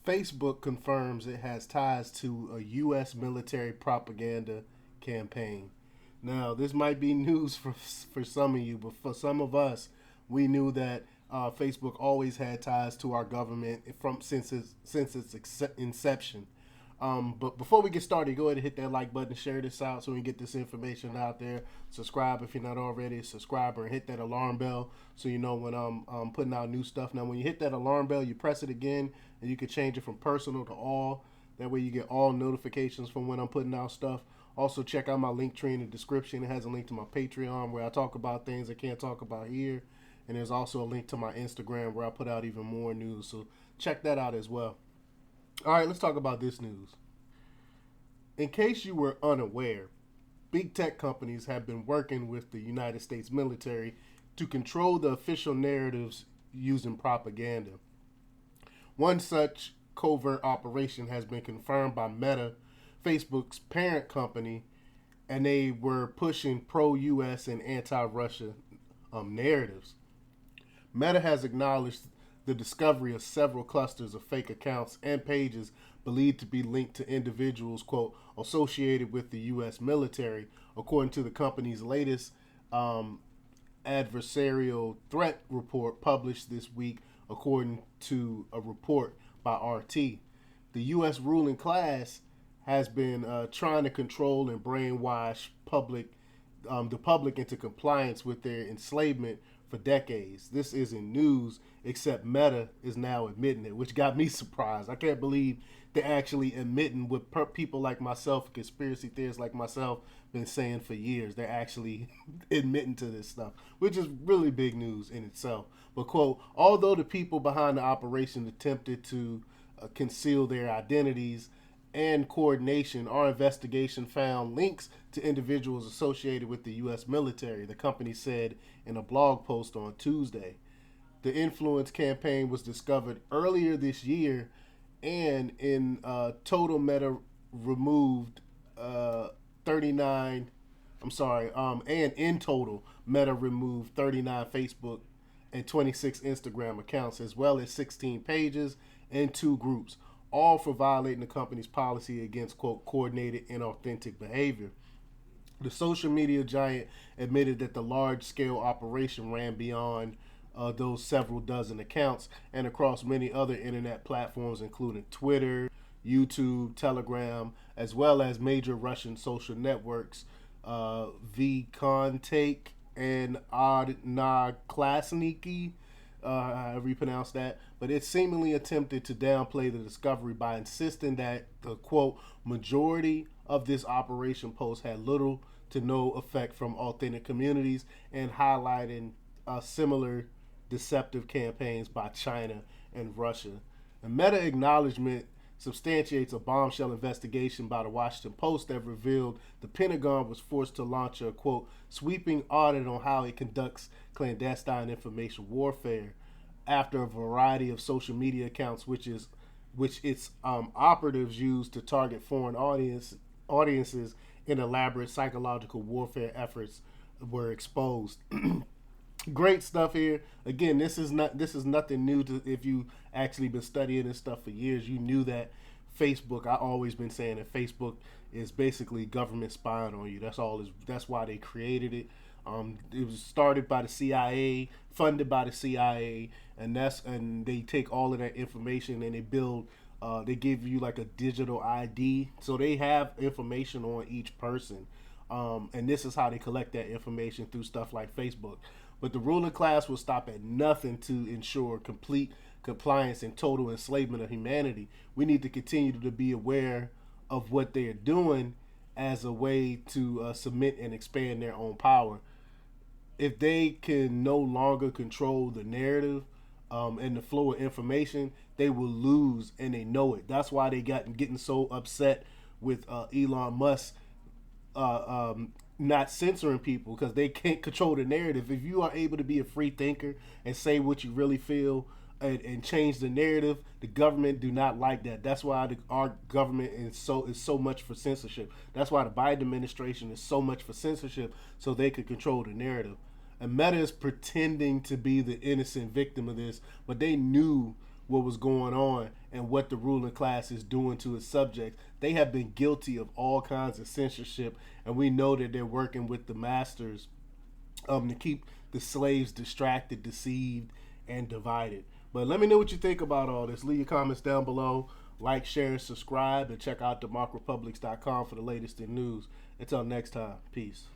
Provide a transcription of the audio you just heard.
Facebook confirms it has ties to a U.S. military propaganda campaign. Now, this might be news for some of you, but for some of us, we knew that Facebook always had ties to our government from since its inception. But before we get started, go ahead and hit that like button, share this out so we can get this information out there. Subscribe if you're not already a subscriber, and hit that alarm bell so you know when I'm putting out new stuff. Now, when you hit that alarm bell, you press it again, and you can change it from personal to all. That way, you get all notifications from when I'm putting out stuff. Also, check out my link tree in the description. It has a link to my Patreon where I talk about things I can't talk about here. And there's also a link to my Instagram where I put out even more news. So check that out as well. All right, let's talk about this news. In case you were unaware, big tech companies have been working with the United States military to control the official narratives using propaganda. One such covert operation has been confirmed by Meta, Facebook's parent company, and they were pushing pro US and anti Russia narratives. Meta has acknowledged the discovery of several clusters of fake accounts and pages believed to be linked to individuals, quote, associated with the U.S. military, according to the company's latest adversarial threat report published this week, according to a report by RT. The U.S. ruling class has been trying to control and brainwash the public into compliance with their enslavement for decades. This isn't news, except Meta is now admitting it, which got me surprised. I can't believe they're actually admitting what people like myself, conspiracy theorists like myself, been saying for years. They're actually admitting to this stuff, which is really big news in itself. But, quote, although the people behind the operation attempted to conceal their identities and coordination, our investigation found links to individuals associated with the U.S. military, the company said in a blog post on Tuesday. The influence campaign was discovered earlier this year, and in total, Meta removed 39. I'm sorry, and in total, Meta removed 39 Facebook and 26 Instagram accounts, as well as 16 pages and 2 groups, all for violating the company's policy against, quote, coordinated inauthentic behavior. The social media giant admitted that the large scale operation ran beyond those several dozen accounts and across many other internet platforms, including Twitter, YouTube, Telegram, as well as major Russian social networks, VKontakte and Odnoklassniki, however you pronounce that. But it seemingly attempted to downplay the discovery by insisting that the, quote, majority of this operation post had little to no effect from authentic communities, and highlighting similar deceptive campaigns by China and Russia. A Meta acknowledgement substantiates a bombshell investigation by the Washington Post that revealed the Pentagon was forced to launch a, quote, sweeping audit on how it conducts clandestine information warfare after a variety of social media accounts, which its operatives use to target foreign audiences in elaborate psychological warfare efforts, were exposed. Great stuff here. Again, this is nothing new to, if you actually been studying this stuff for years. You knew that Facebook. I always been saying that Facebook is basically government spying on you. That's why they created it. It was started by the CIA, funded by the CIA, and they take all of that information and they build. They give you like a digital ID, so they have information on each person, and this is how they collect that information through stuff like Facebook. But the ruling class will stop at nothing to ensure complete compliance and total enslavement of humanity. We need to continue to be aware of what they are doing as a way to submit and expand their own power. If they can no longer control the narrative and the flow of information, they will lose, and they know it. That's why they got getting so upset with Elon Musk not censoring people, because they can't control the narrative. If you are able to be a free thinker and say what you really feel and change the narrative, the government do not like that. That's why our government is so much for censorship. That's why the Biden administration is so much for censorship, so they could control the narrative. And Meta is pretending to be the innocent victim of this, but they knew what was going on and what the ruling class is doing to its subjects. They have been guilty of all kinds of censorship, and we know that they're working with the masters to keep the slaves distracted, deceived, and divided. But let me know what you think about all this. Leave your comments down below. Like, share, and subscribe, and check out democrepublics.com for the latest in news. Until next time, peace.